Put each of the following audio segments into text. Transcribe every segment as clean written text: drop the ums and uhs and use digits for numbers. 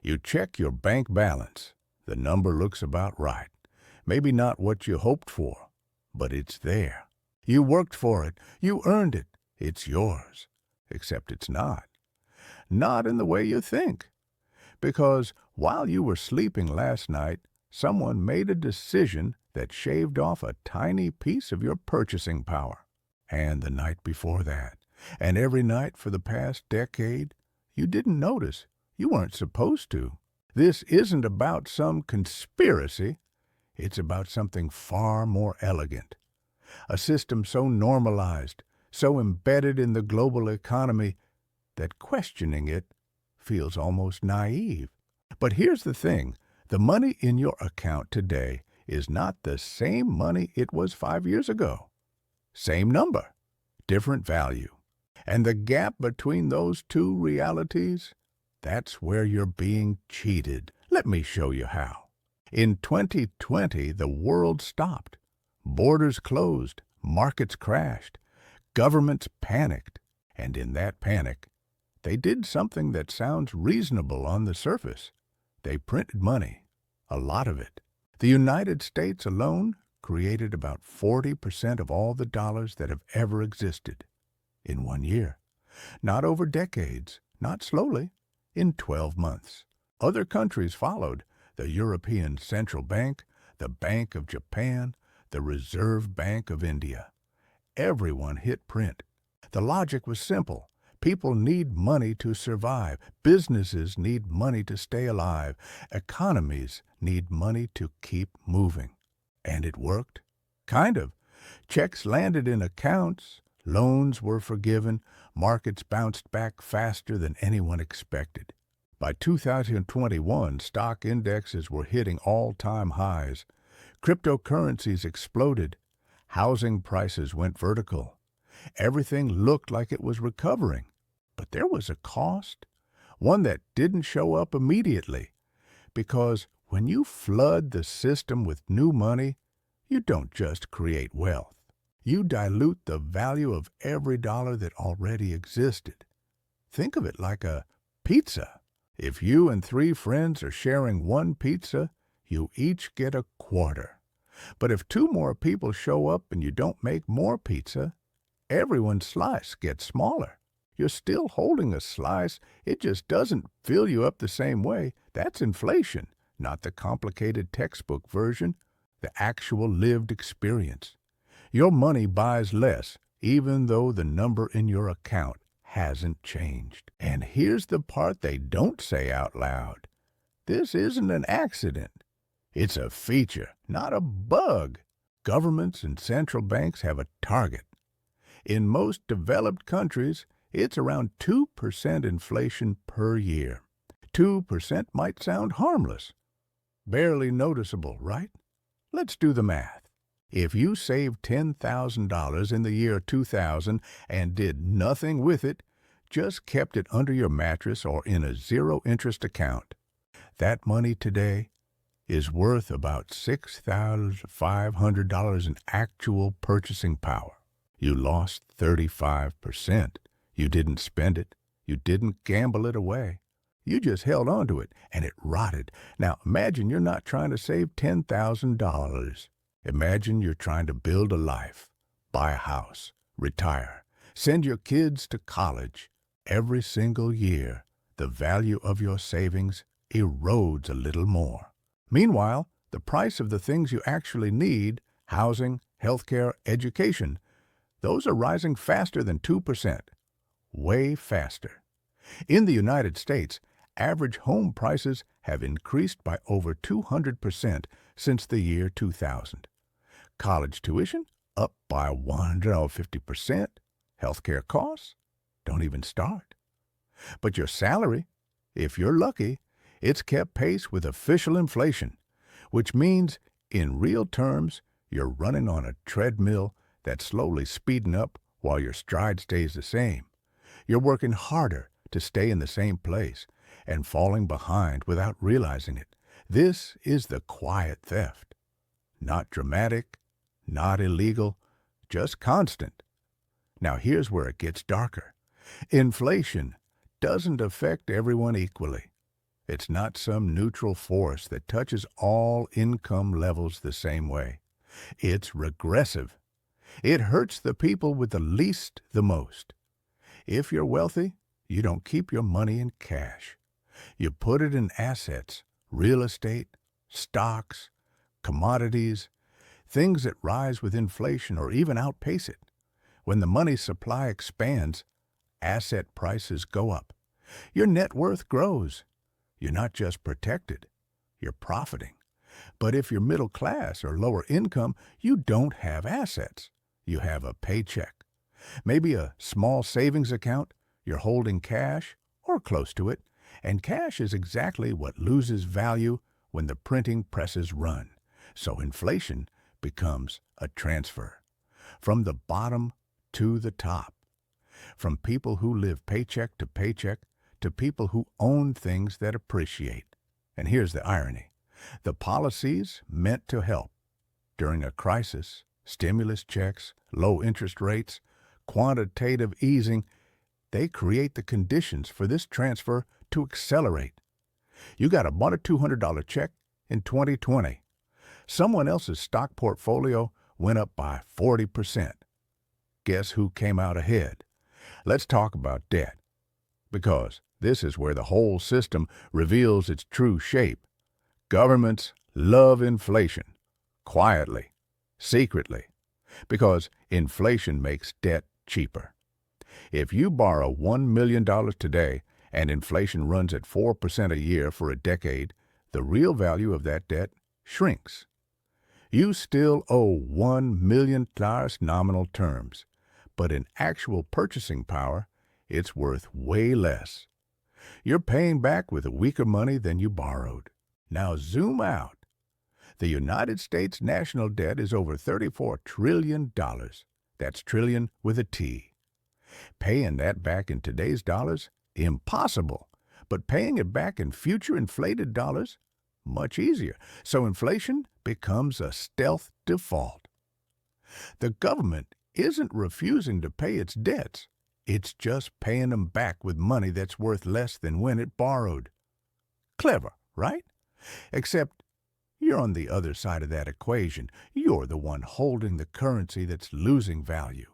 You check your bank balance. The number looks about right. Maybe not what you hoped for, but it's there. You worked for it. You earned it. It's yours. Except it's not. Not in the way you think. Because while you were sleeping last night, someone made a decision that shaved off a tiny piece of your purchasing power. And the night before that, and every night for the past decade, you didn't notice. You weren't supposed to. This isn't about some conspiracy. It's about something far more elegant. A system so normalized, so embedded in the global economy, that questioning it feels almost naive. But here's the thing. The money in your account today is not the same money it was 5 years ago. Same number, different value. And the gap between those two realities, that's where you're being cheated. Let me show you how. In 2020, the world stopped. Borders closed, markets crashed, governments panicked. And in that panic, they did something that sounds reasonable on the surface. They printed money, a lot of it. The United States alone created about 40% of all the dollars that have ever existed in 1 year. Not over decades, not slowly, in 12 months. Other countries followed: the European Central Bank, the Bank of Japan, the Reserve Bank of India. Everyone hit print. The logic was simple. People need money to survive. Businesses need money to stay alive. Economies need money to keep moving. And it worked. Kind of. Checks landed in accounts. Loans were forgiven. Markets bounced back faster than anyone expected. By 2021, stock indexes were hitting all-time highs. Cryptocurrencies exploded. Housing prices went vertical. Everything looked like it was recovering. But there was a cost, one that didn't show up immediately. Because when you flood the system with new money, you don't just create wealth. You dilute the value of every dollar that already existed. Think of it like a pizza. If you and 3 friends are sharing one pizza, you each get a quarter. But if 2 more people show up and you don't make more pizza, everyone's slice gets smaller. You're still holding a slice. It just doesn't fill you up the same way. That's inflation, not the complicated textbook version, the actual lived experience. Your money buys less, even though the number in your account hasn't changed. And here's the part they don't say out loud. This isn't an accident. It's a feature, not a bug. Governments and central banks have a target. In most developed countries, it's around 2% inflation per year. 2% might sound harmless. Barely noticeable, right? Let's do the math. If you saved $10,000 in the year 2000 and did nothing with it, just kept it under your mattress or in a zero-interest account, that money today is worth about $6,500 in actual purchasing power. You lost 35%. You didn't spend it. You didn't gamble it away. You just held on to it, and it rotted. Now, imagine you're not trying to save $10,000. Imagine you're trying to build a life, buy a house, retire, send your kids to college. Every single year, the value of your savings erodes a little more. Meanwhile, the price of the things you actually need, housing, healthcare, education, those are rising faster than 2%. Way faster. In the United States, average home prices have increased by over 200% since the year 2000. College tuition up by 150%. Healthcare costs don't even start. But your salary, if you're lucky, it's kept pace with official inflation, which means, in real terms, you're running on a treadmill that's slowly speeding up while your stride stays the same. You're working harder to stay in the same place and falling behind without realizing it. This is the quiet theft. Not dramatic, not illegal, just constant. Now here's where it gets darker. Inflation doesn't affect everyone equally. It's not some neutral force that touches all income levels the same way. It's regressive. It hurts the people with the least the most. If you're wealthy, you don't keep your money in cash. You put it in assets, real estate, stocks, commodities, things that rise with inflation or even outpace it. When the money supply expands, asset prices go up. Your net worth grows. You're not just protected, you're profiting. But if you're middle class or lower income, you don't have assets. You have a paycheck. Maybe a small savings account, you're holding cash or close to it, and cash is exactly what loses value when the printing presses run. So inflation becomes a transfer from the bottom to the top, from people who live paycheck to people who own things that appreciate. And here's the irony. The policies meant to help during a crisis, stimulus checks, low interest rates, quantitative easing, they create the conditions for this transfer to accelerate. You got a $1 or $200 check in 2020. Someone else's stock portfolio went up by 40%. Guess who came out ahead? Let's talk about debt, because this is where the whole system reveals its true shape. Governments love inflation, quietly, secretly, because inflation makes debt cheaper. If you borrow $1 million today and inflation runs at 4% a year for a decade, the real value of that debt shrinks. You still owe $1 million nominal terms, but in actual purchasing power, it's worth way less. You're paying back with weaker money than you borrowed. Now zoom out. The United States national debt is over $34 trillion. That's trillion with a T. Paying that back in today's dollars? Impossible. But paying it back in future inflated dollars? Much easier. So inflation becomes a stealth default. The government isn't refusing to pay its debts. It's just paying them back with money that's worth less than when it borrowed. Clever, right? Except you're on the other side of that equation. You're the one holding the currency that's losing value.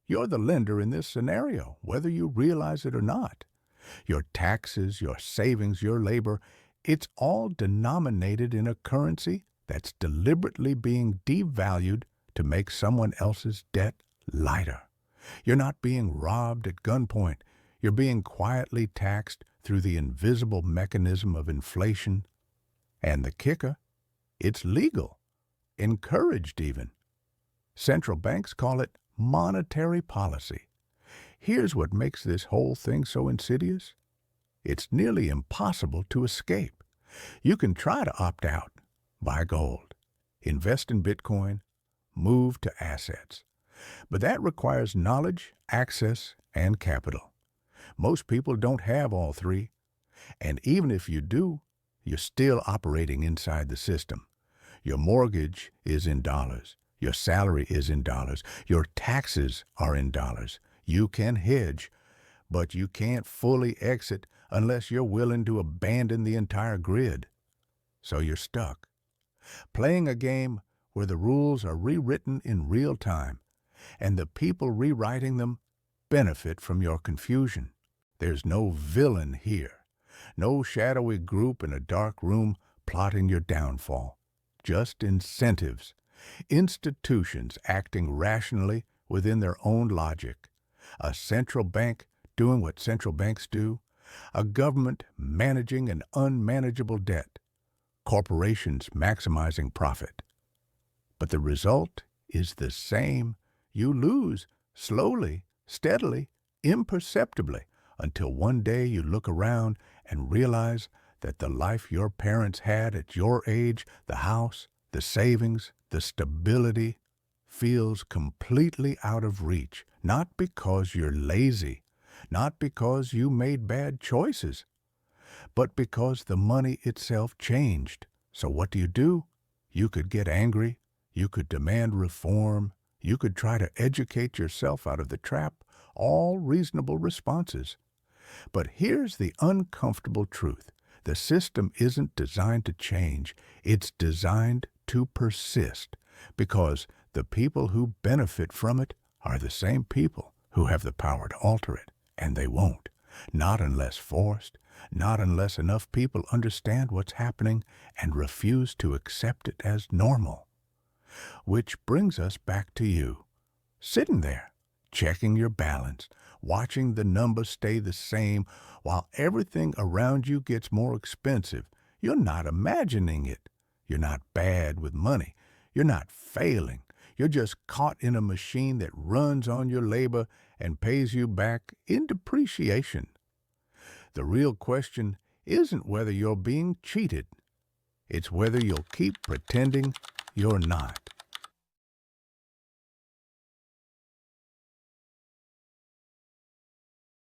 You're the lender in this scenario, whether you realize it or not. Your taxes, your savings, your labor, it's all denominated in a currency that's deliberately being devalued to make someone else's debt lighter. You're not being robbed at gunpoint. You're being quietly taxed through the invisible mechanism of inflation. And the kicker, it's legal, encouraged even. Central banks call it monetary policy. Here's what makes this whole thing so insidious. It's nearly impossible to escape. You can try to opt out, buy gold, invest in Bitcoin, move to assets. But that requires knowledge, access, and capital. Most people don't have all three. And even if you do, you're still operating inside the system. Your mortgage is in dollars. Your salary is in dollars. Your taxes are in dollars. You can hedge, but you can't fully exit unless you're willing to abandon the entire grid. So you're stuck, playing a game where the rules are rewritten in real time, and the people rewriting them benefit from your confusion. There's no villain here, no shadowy group in a dark room plotting your downfall, just incentives, institutions acting rationally within their own logic, a central bank doing what central banks do, a government managing an unmanageable debt, corporations maximizing profit. But the result is the same. You lose, slowly, steadily, imperceptibly, until one day you look around and realize that the life your parents had at your age, the house, the savings, the stability, feels completely out of reach, not because you're lazy, not because you made bad choices, but because the money itself changed. So what do? You could get angry, you could demand reform, you could try to educate yourself out of the trap, all reasonable responses. But here's the uncomfortable truth. The system isn't designed to change. It's designed to persist because the people who benefit from it are the same people who have the power to alter it, and they won't. Not unless forced, not unless enough people understand what's happening and refuse to accept it as normal. Which brings us back to you, sitting there, checking your balance, watching the numbers stay the same while everything around you gets more expensive. You're not imagining it. You're not bad with money. You're not failing. You're just caught in a machine that runs on your labor and pays you back in depreciation. The real question isn't whether you're being cheated. It's whether you'll keep pretending you're not.